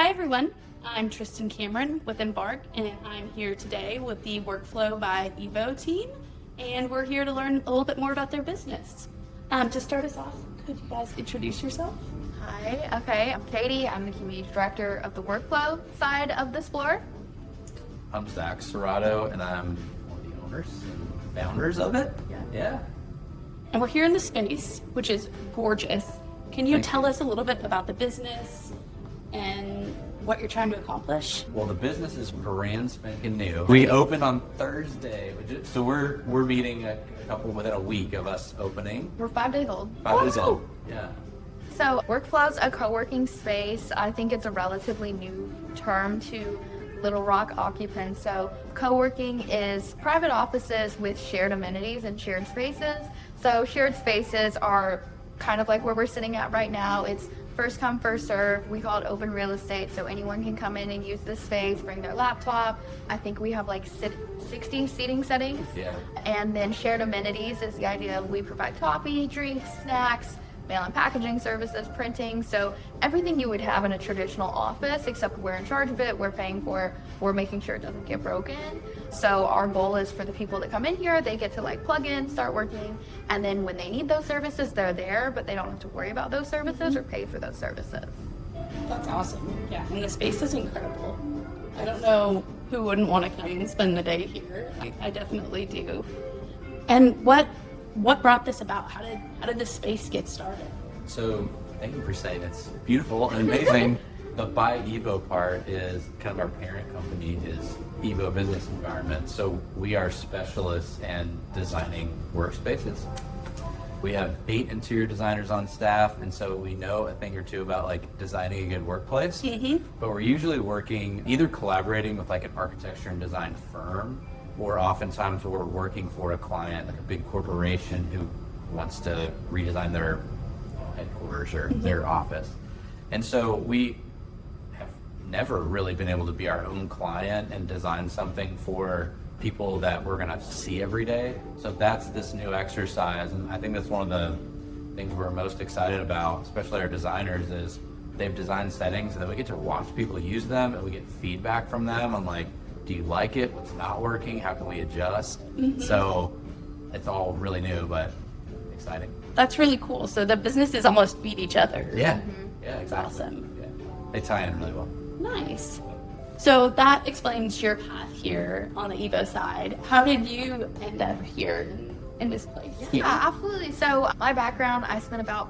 Hi everyone, I'm Tristan Cameron with Embarc, and I'm here today with the Workflow by Evo team, and we're here to learn a little bit more about their business. To start us off, could you guys introduce yourself? Hi, I'm Katy. I'm the community director of the workflow side of this floor. I'm Zac Cerrato, and I'm one of the owners and founders of it. Yeah. And we're here in the space, which is gorgeous. Can you tell us a little bit about the business and what you're trying to accomplish? Well, the business is brand spanking new. We opened on Thursday, so we're meeting a couple within a week of us opening. We're 5 days old. 5 days old. Yeah. So Workflow's a co-working space. I think it's a relatively new term to Little Rock occupants. So co-working is private offices with shared amenities and shared spaces. So shared spaces are kind of like where we're sitting at right now. It's first come, first serve. We call it open real estate, so anyone can come in and use this space, bring their laptop. I think we have like 60 seating settings. Yeah. And then shared amenities is the idea of we provide coffee, drinks, snacks, mail and packaging services, printing. So everything you would have in a traditional office, except we're in charge of it, we're paying for it, we're making sure it doesn't get broken. So our goal is for the people that come in here, they get to like plug in, start working, and then when they need those services, they're there, but they don't have to worry about those services or pay for those services. That's awesome. Yeah, and the space is incredible. I don't know who wouldn't want to come and spend the day here. I definitely do. And what brought this about? How did this space get started? So thank you for saying it's beautiful and amazing. The by Evo part is kind of our parent company is Evo Business Environments. So we are specialists in designing workspaces. We have 8 interior designers on staff, and so we know a thing or two about like designing a good workplace. Mm-hmm. But we're usually working, either collaborating with like an architecture and design firm, or oftentimes we're working for a client, like a big corporation who wants to redesign their headquarters or their office. And so we have never really been able to be our own client and design something for people that we're gonna see every day. So that's this new exercise, and I think that's one of the things we're most excited about, especially our designers, is they've designed settings and then we get to watch people use them and we get feedback from them on like, do you like it? What's not working? How can we adjust? Mm-hmm. So it's all really new, but exciting. That's really cool. So the businesses almost feed each other. Yeah. Mm-hmm. Yeah, That's exactly. awesome. Yeah. They tie in really well. Nice. So that explains your path here on the Evo side. How did you end up here in this place? Yeah, absolutely. So my background, I spent about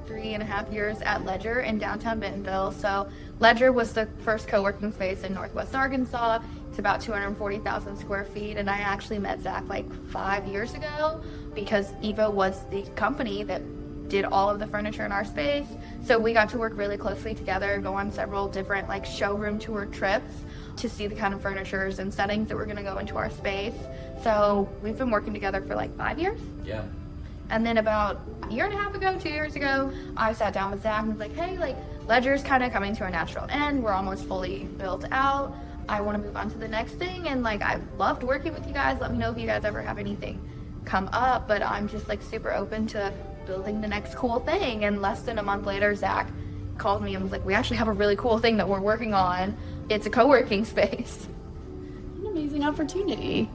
3.5 years at Ledger in downtown Bentonville. So Ledger was the first co-working space in Northwest Arkansas. It's about 240,000 square feet, and I actually met Zac like 5 years ago because Evo was the company that did all of the furniture in our space. So we got to work really closely together, go on several different like showroom tour trips to see the kind of furnitures and settings that were going to go into our space. So we've been working together for like 5 years. Yeah. And then about a year and a half ago, 2 years ago, I sat down with Zac and was like, hey, like Ledger's kind of coming to a natural end. We're almost fully built out. I want to move on to the next thing. And like, I loved working with you guys. Let me know if you guys ever have anything come up, but I'm just like super open to building the next cool thing. And less than a month later, Zac called me and was like, we actually have a really cool thing that we're working on. It's a co-working space. An amazing opportunity.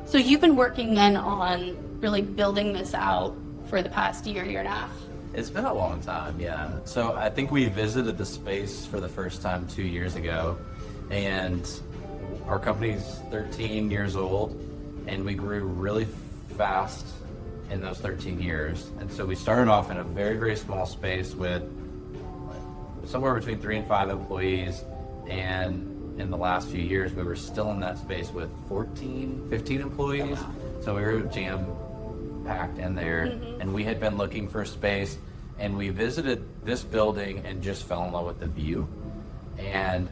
So you've been working then on really building this out for the past year and a half? It's been a long time, yeah. So I think we visited the space for the first time 2 years ago, and our company's 13 years old, and we grew really fast in those 13 years. And so we started off in a very, very small space with somewhere between 3 and 5 employees, and in the last few years we were still in that space with 15 employees. Oh, wow. So we were jam-packed in there, and we had been looking for space, and we visited this building and just fell in love with the view. And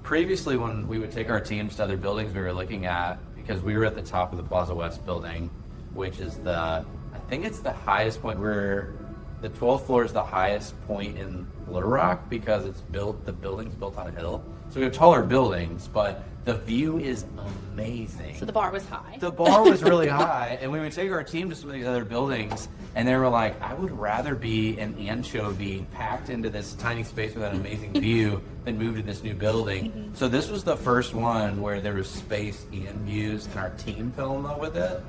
previously when we would take our teams to other buildings we were looking at, because we were at the top of the Plaza West building, which is I think it's the highest point. The 12th floor is the highest point in Little Rock because the building's built on a hill. So we have taller buildings, but the view is amazing. So the bar was high. The bar was really high, and we would take our team to some of these other buildings, and they were like, I would rather be an anchovy packed into this tiny space with an amazing view than move to this new building. So this was the first one where there was space and views, and our team fell in love with it.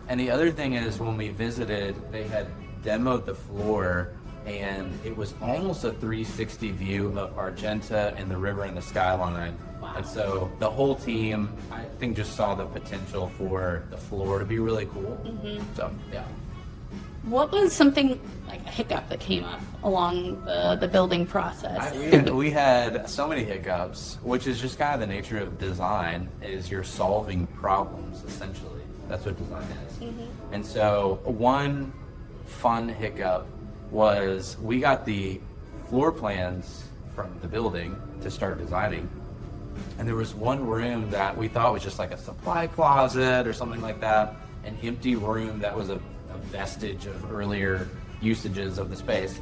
And the other thing is, when we visited, they had demoed the floor, and it was almost a 360 view of Argenta and the river and the skyline. Wow. And so the whole team, I think, just saw the potential for the floor to be really cool. So, yeah. What was something like a hiccup that came up along the building process? We had so many hiccups, which is just kind of the nature of design, is you're solving problems, essentially. That's what design is. And so one fun hiccup was we got the floor plans from the building to start designing. And there was one room that we thought was just like a supply closet or something like that, an empty room that was a vestige of earlier usages of the space.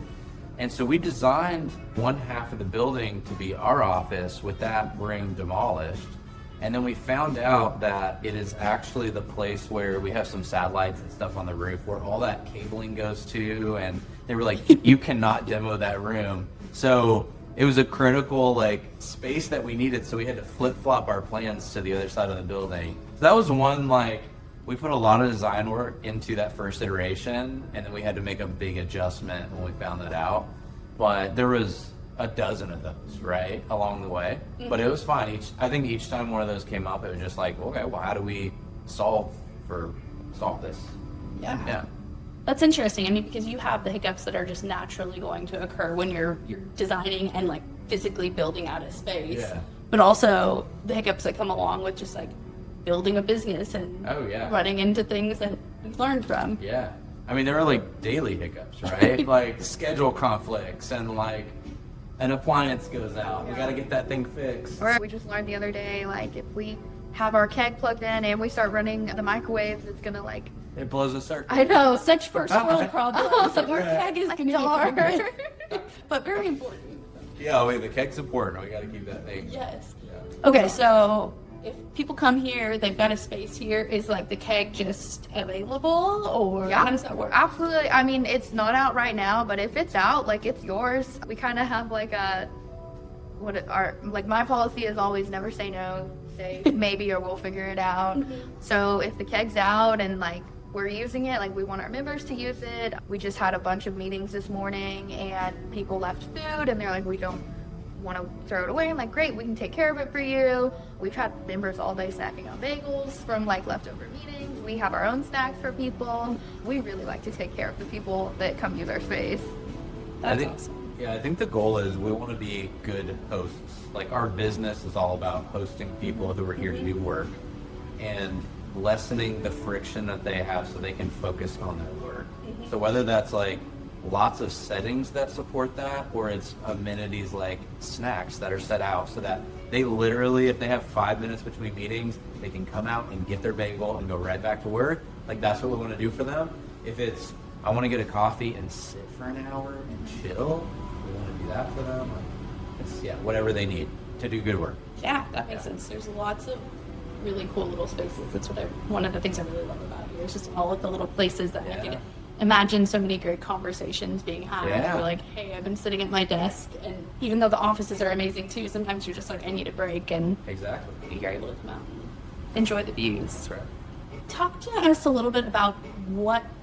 And so we designed one half of the building to be our office with that room demolished. And then we found out that it is actually the place where we have some satellites and stuff on the roof where all that cabling goes to, and they were like, you cannot demo that room. So it was a critical like space that we needed, so we had to flip-flop our plans to the other side of the building. So that was one, like, we put a lot of design work into that first iteration, and then we had to make a big adjustment when we found that out. But there was a dozen of those, right, along the way. But it was fine. I think each time one of those came up, it was just like, okay, well, how do we solve this? Yeah. That's interesting. I mean, because you have the hiccups that are just naturally going to occur when you're designing and like physically building out a space. Yeah. But also the hiccups that come along with just like building a business and running into things that you've learned from. Yeah. I mean, there are like daily hiccups, right? Like schedule conflicts and like an appliance goes out. We got to get that thing fixed. Or we just learned the other day, like if we have our keg plugged in and we start running the microwaves, it's gonna like. It blows a circuit. I know, such first world problems. So our Yeah. keg is going to be but very important. Yeah, wait, the keg's important. We got to keep that thing. Yes. Yeah. Okay, so if people come here, they've got a space here, is like the keg just available, or how does that work? Absolutely. I mean, it's not out right now, but if it's out, like it's yours. We kind of have like my policy is always never say no, say maybe or we'll figure it out. So if the keg's out and like we're using it, like we want our members to use it. We just had a bunch of meetings this morning and people left food and they're like, we don't want to throw it away. I'm like, great, we can take care of it for you. We've had members all day snacking on bagels from like leftover meetings. We have our own snacks for people. We really like to take care of the people that come use our space. That's awesome. Yeah, I think the goal is we want to be good hosts. Like our business is all about hosting people who are here to do work and lessening the friction that they have so they can focus on their work. So whether that's like lots of settings that support that, or it's amenities like snacks that are set out so that they literally, if they have 5 minutes between meetings, they can come out and get their bagel and go right back to work. Like that's what we want to do for them. If it's, I want to get a coffee and sit for an hour and chill, we want to do that for them. It's, whatever they need to do good work. Yeah, that makes sense. There's lots of really cool little spaces. That's one of the things I really love about here. It's just all of the little places that I can imagine so many great conversations being had. We're like, hey, I've been sitting at my desk, and even though the offices are amazing too, sometimes you're just like, I need a break, and you're able to come out and enjoy the views. That's right. Talk to us a little bit about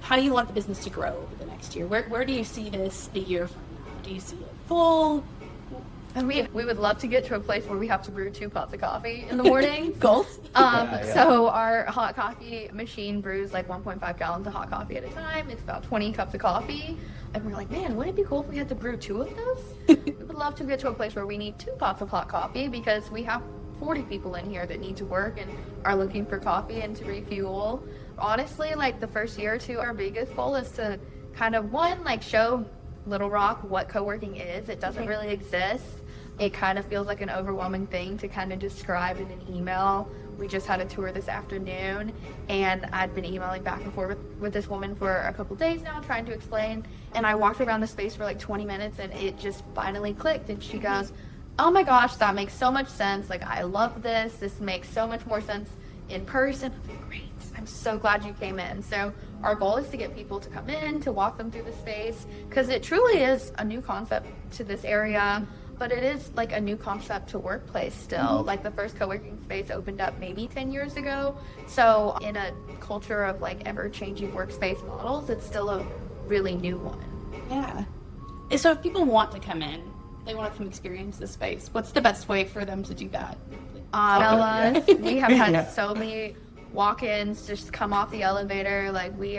how do you want the business to grow over the next year? Where do you see this a year from now? Do you see it full? And we would love to get to a place where we have to brew 2 pots of coffee in the morning. Goals? So our hot coffee machine brews like 1.5 gallons of hot coffee at a time. It's about 20 cups of coffee. And we're like, man, wouldn't it be cool if we had to brew 2 of those? We would love to get to a place where we need 2 pots of hot coffee because we have 40 people in here that need to work and are looking for coffee and to refuel. Honestly, like the first year or two, our biggest goal is to kind of, show Little Rock what co-working is. It doesn't really exist. It kind of feels like an overwhelming thing to kind of describe in an email. We just had a tour this afternoon, and I'd been emailing back and forth with this woman for a couple days now, trying to explain. And I walked around the space for like 20 minutes, and it just finally clicked. And she goes, oh my gosh, that makes so much sense. Like, I love this. This makes so much more sense in person. I'm like, great. I'm so glad you came in. So our goal is to get people to come in, to walk them through the space, because it truly is a new concept to this area, but it is like a new concept to workplace still. Like the first co-working space opened up maybe 10 years ago. So in a culture of like ever-changing workspace models, it's still a really new one. Yeah. So if people want to come in, they want to come experience the space, what's the best way for them to do that? Bella, we have had Yeah. so many walk-ins just come off the elevator. Like, we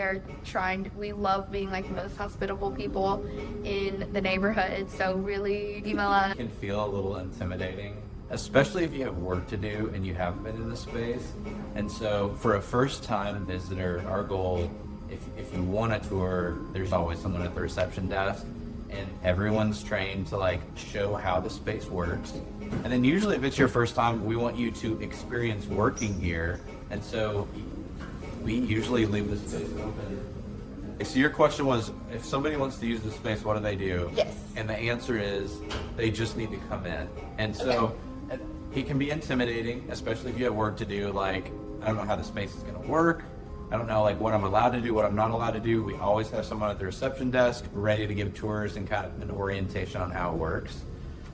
love being like the most hospitable people in the neighborhood. So really, Bella, It can feel a little intimidating, especially if you have work to do and you haven't been in the space. And so for a first-time visitor, our goal, if you want a tour, there's always someone at the reception desk, and everyone's trained to like show how the space works. And then usually if it's your first time, we want you to experience working here. And so we usually leave the space open. So your question was, if somebody wants to use the space, what do they do? Yes. And the answer is, they just need to come in. And so it can be intimidating, especially if you have work to do. Like, I don't know how the space is going to work. I don't know like what I'm allowed to do, what I'm not allowed to do. We always have someone at the reception desk ready to give tours and kind of an orientation on how it works.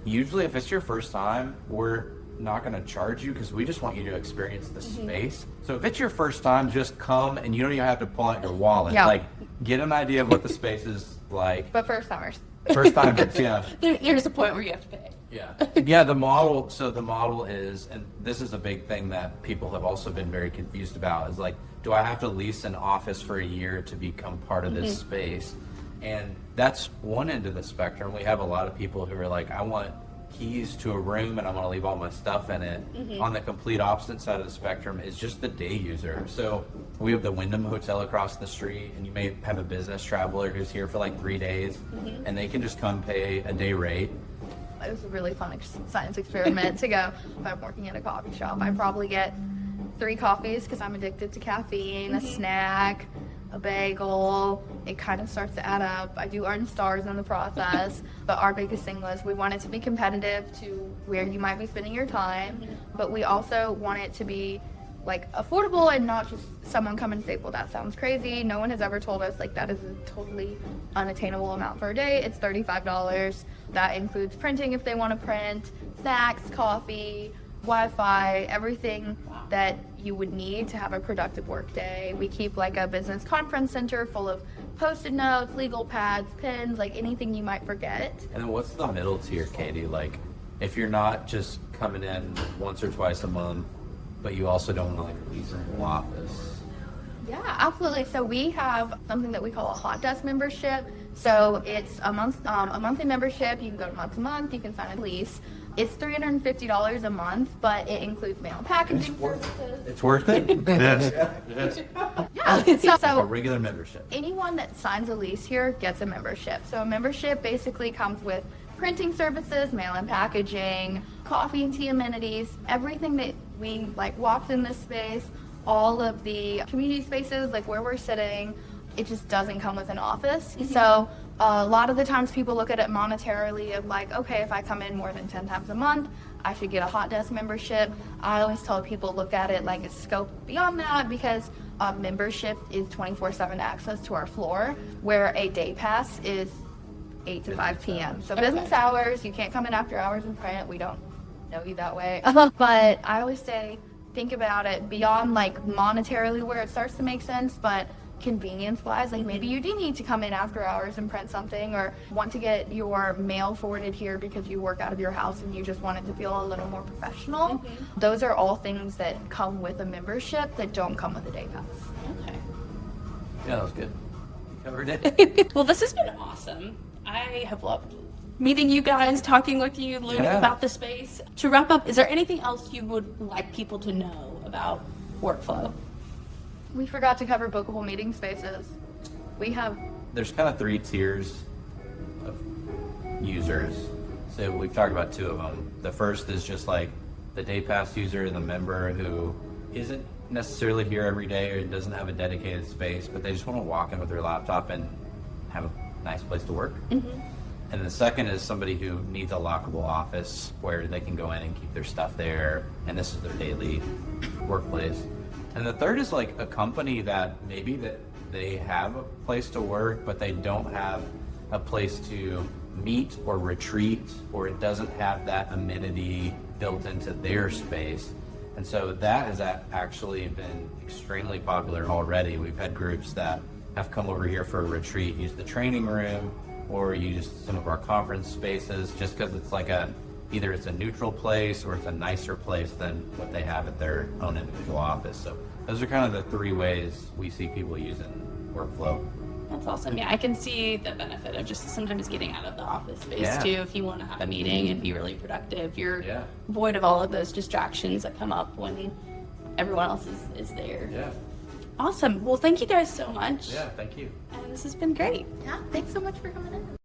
Usually if it's your first time, we're not going to charge you because we just want you to experience the space. So if it's your first time, just come, and you don't even have to pull out your wallet. Yeah. Like, get an idea of what the space is like. but first timers. First time, yeah. There's a point where you have to pay. Yeah, the model is, and this is a big thing that people have also been very confused about, is like, do I have to lease an office for a year to become part of this space? And that's one end of the spectrum. We have a lot of people who are like, I want keys to a room and I want to leave all my stuff in it. On the complete opposite side of the spectrum is just the day user. So we have the Wyndham Hotel across the street, and you may have a business traveler who's here for like 3 days, and they can just come pay a day rate. It was a really fun science experiment to go. If I'm working at a coffee shop, I probably get 3 coffees because I'm addicted to caffeine, a snack, a bagel. It kind of starts to add up. I do earn stars in the process, but our biggest thing was we want it to be competitive to where you might be spending your time, but we also want it to be like affordable and not just someone come and say, well, that sounds crazy. No one has ever told us like that is a totally unattainable amount for a day. It's $35. That includes printing if they want to print, snacks, coffee, Wi-Fi, everything that you would need to have a productive work day. We keep like a business conference center full of Post-it notes, legal pads, pens, like anything you might forget. And then what's the middle tier, Katy? Like, if you're not just coming in once or twice a month, but you also don't want to like lease a whole office. Yeah, absolutely. So we have something that we call a hot desk membership. So it's a monthly membership. You can go month to month. You can sign a lease. It's $350 a month, but it includes mail and packaging services. It's worth it. Yes. Yeah. So A regular membership. anyone that signs a lease here gets a membership. So a membership basically comes with printing services, mail and packaging, coffee and tea amenities, everything that we like walked in this space, all of the community spaces, like where we're sitting, it just doesn't come with an office. So a lot of the times people look at it monetarily of like, okay, if I come in more than 10 times a month, I should get a hot desk membership. I always tell people look at it like a scope beyond that, because a membership is 24/7 access to our floor, where a day pass is 8 to 5 p.m. So business hours, you can't come in after hours and print. We don't know you that way. But I always say, think about it beyond like monetarily where it starts to make sense, but convenience wise, like maybe you do need to come in after hours and print something, or want to get your mail forwarded here because you work out of your house and you just want it to feel a little more professional. Those are all things that come with a membership that don't come with a day pass. Okay. Yeah, that was good. You covered it. Well, this has been awesome. I have loved meeting you guys, talking with you, learning about the space. To wrap up, is there anything else you would like people to know about workflow? We forgot to cover bookable meeting spaces. There's kind of 3 tiers of users. So we've talked about 2 of them. The first is just like the day pass user, the member who isn't necessarily here every day or doesn't have a dedicated space, but they just want to walk in with their laptop and have a nice place to work. And the second is somebody who needs a lockable office where they can go in and keep their stuff there, and this is their daily workplace. And the third is like a company that maybe that they have a place to work, but they don't have a place to meet or retreat, or it doesn't have that amenity built into their space. And so that has actually been extremely popular already. We've had groups that have come over here for a retreat, use the training room, or use some of our conference spaces, just because it's like either it's a neutral place or it's a nicer place than what they have at their own individual office. So those are kind of the three ways we see people using workflow. That's awesome. Yeah, I can see the benefit of just sometimes getting out of the office space Yeah. too. If you want to have a meeting and be really productive, you're Yeah. void of all of those distractions that come up when everyone else is there. Yeah. Awesome. Well, thank you guys so much. Yeah, thank you. And this has been great. Yeah, thanks so much for coming in.